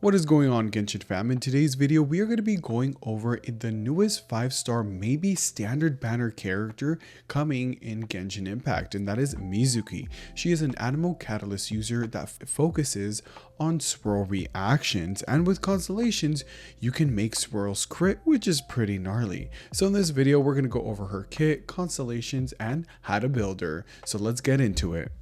What is going on, Genshin fam? In today's video, we are going to be going over the newest 5-star maybe standard banner character coming in Genshin Impact, and that is Mizuki. She is an animal catalyst user that focuses on swirl reactions, and with constellations, you can make swirls crit, which is pretty gnarly. So in this video, we're going to go over her kit, constellations, and how to build her. So let's get into it.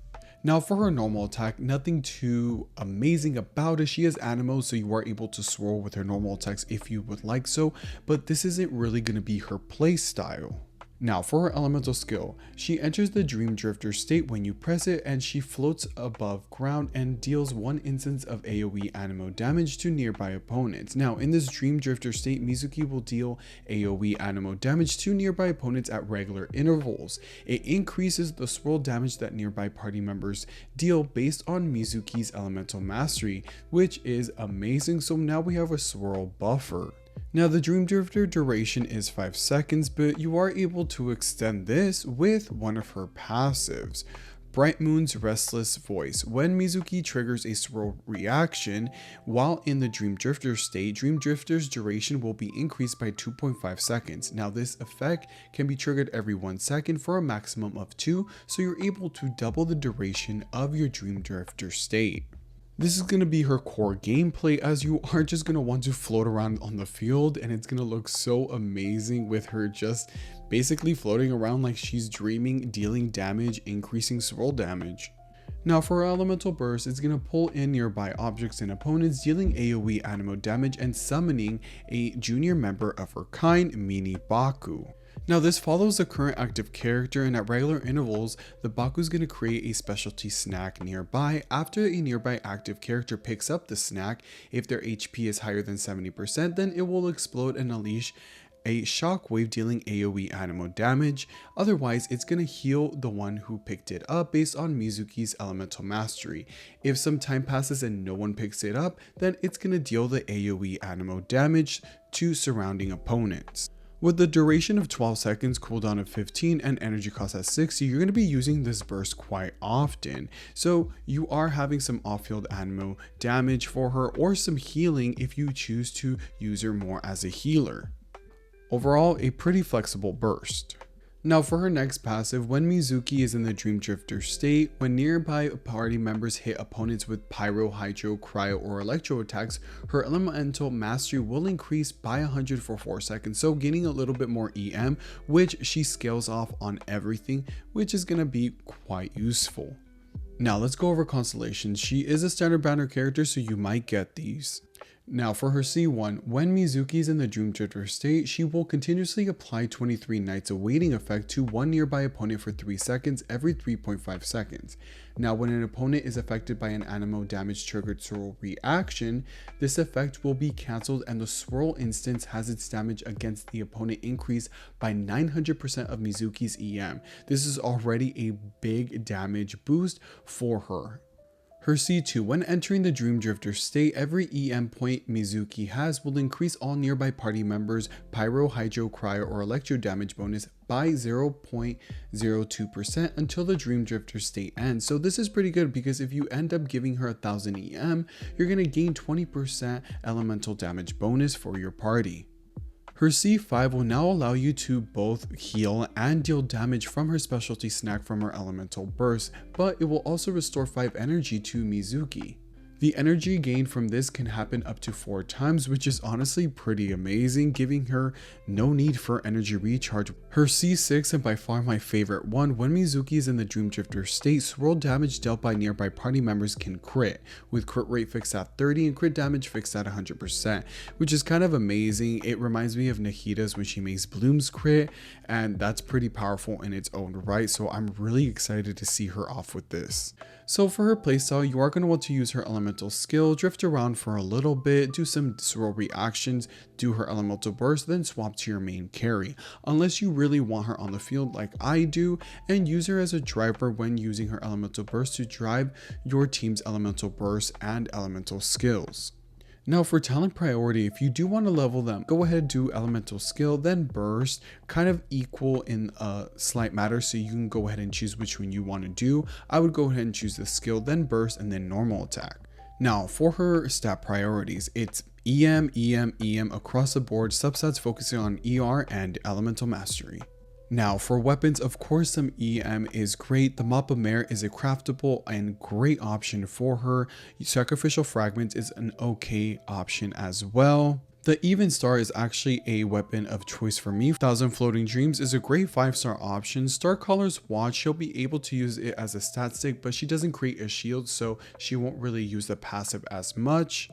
Now for her normal attack, nothing too amazing about it. She has Animo, so you are able to swirl with her normal attacks if you would like so, but this isn't really going to be her play style. Now for her elemental skill, she enters the Dream Drifter state when you press it, and she floats above ground and deals 1 instance of AoE Animo damage to nearby opponents. Now in this Dream Drifter state, Mizuki will deal AoE Animo damage to nearby opponents at regular intervals. It increases the swirl damage that nearby party members deal based on Mizuki's elemental mastery, which is amazing. So now we have a swirl buffer. Now the Dream Drifter duration is 5 seconds, but you are able to extend this with one of her passives, Bright Moon's Restless Voice. When Mizuki triggers a swirl reaction while in the Dream Drifter state, Dream Drifter's duration will be increased by 2.5 seconds. Now this effect can be triggered every 1 second for a maximum of 2, so you're able to double the duration of your Dream Drifter state. This is going to be her core gameplay, as you are just going to want to float around on the field, and it's going to look so amazing with her just basically floating around like she's dreaming, dealing damage, increasing swirl damage. Now for her elemental burst, it's going to pull in nearby objects and opponents, dealing AoE Animo damage and summoning a junior member of her kind, Mini Baku. Now this follows the current active character, and at regular intervals, the Baku is going to create a specialty snack nearby. After a nearby active character picks up the snack, if their HP is higher than 70%, then it will explode and unleash a shockwave dealing AoE Animo damage. Otherwise, it's going to heal the one who picked it up based on Mizuki's elemental mastery. If some time passes and no one picks it up, then it's going to deal the AoE Animo damage to surrounding opponents. With the duration of 12 seconds, cooldown of 15, and energy cost at 60, you're going to be using this burst quite often. So you are having some off-field Animo damage for her, or some healing if you choose to use her more as a healer. Overall, a pretty flexible burst. Now for her next passive, when Mizuki is in the Dream Drifter state, when nearby party members hit opponents with Pyro, Hydro, Cryo, or Electro attacks, her elemental mastery will increase by 100 for 4 seconds, so gaining a little bit more EM, which she scales off on everything, which is going to be quite useful. Now let's go over constellations. She is a standard banner character, so you might get these. Now for her C1, when Mizuki is in the Dream Drifter state, she will continuously apply 23 Nights of Waiting effect to one nearby opponent for 3 seconds every 3.5 seconds. Now when an opponent is affected by an Animo damage triggered swirl reaction, this effect will be cancelled, and the swirl instance has its damage against the opponent increased by 900% of Mizuki's EM. This is already a big damage boost for her. Her C2, when entering the Dream Drifter state, every EM point Mizuki has will increase all nearby party members' Pyro, Hydro, Cryo, or Electro damage bonus by 0.02% until the Dream Drifter state ends. So this is pretty good, because if you end up giving her 1000 EM, you're going to gain 20% elemental damage bonus for your party. Her C5 will now allow you to both heal and deal damage from her specialty snack from her elemental burst, but it will also restore 5 energy to Mizuki. The energy gain from this can happen up to 4 times, which is honestly pretty amazing, giving her no need for energy recharge. Her C6, and by far my favorite one, when Mizuki is in the Dream Drifter state, swirl damage dealt by nearby party members can crit, with crit rate fixed at 30 and crit damage fixed at 100%, which is kind of amazing. It reminds me of Nahida's when she makes Bloom's crit, and that's pretty powerful in its own right, so I'm really excited to see her off with this. So for her playstyle, you are going to want to use her elemental skill, drift around for a little bit, do some swirl reactions, do her elemental burst, then swap to your main carry, unless you really want her on the field like I do, and use her as a driver when using her elemental burst to drive your team's elemental burst and elemental skills. Now for talent priority, if you do want to level them, go ahead and do elemental skill, then burst, kind of equal in a slight matter, so you can go ahead and choose which one you want to do. I would go ahead and choose the skill, then burst, and then normal attack. Now, for her stat priorities, it's EM, EM, EM across the board, subsets focusing on ER and Elemental Mastery. Now, for weapons, of course, some EM is great. The Mop of Mare is a craftable and great option for her. Sacrificial Fragment is an okay option as well. The Even Star is actually a weapon of choice for me. 1000 Floating Dreams is a great 5-star option. Star Caller's Watch, she'll be able to use it as a stat stick, but she doesn't create a shield, so she won't really use the passive as much.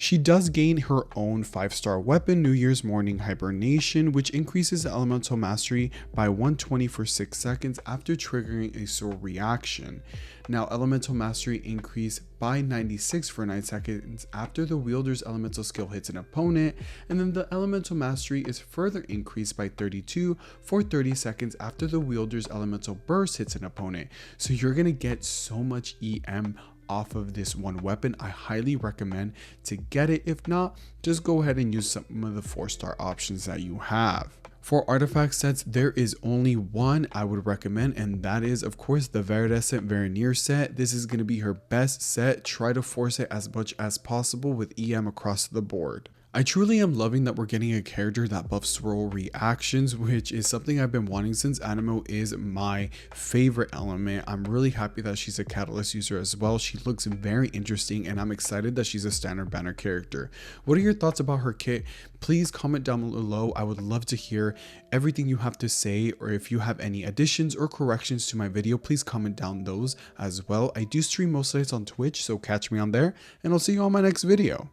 She does gain her own 5-star weapon, New Year's Morning Hibernation, which increases Elemental Mastery by 120 for 6 seconds after triggering a sword reaction. Now, Elemental Mastery increase by 96 for 9 seconds after the wielder's elemental skill hits an opponent, and then the Elemental Mastery is further increased by 32 for 30 seconds after the wielder's elemental burst hits an opponent. So you're gonna get so much EM off of this one weapon. I highly recommend to get it. If not, just go ahead and use some of the 4-star options that you have. For artifact sets, there is only one I would recommend, and that is, of course, the Viridescent Veneer set. This is going to be her best set. Try to force it as much as possible with EM across the board. I truly am loving that we're getting a character that buffs swirl reactions, which is something I've been wanting since Anemo is my favorite element. I'm really happy that she's a catalyst user as well. She looks very interesting, and I'm excited that she's a standard banner character. What are your thoughts about her kit? Please comment down below. I would love to hear everything you have to say, or if you have any additions or corrections to my video, please comment down those as well. I do stream most nights on Twitch, so catch me on there, and I'll see you on my next video.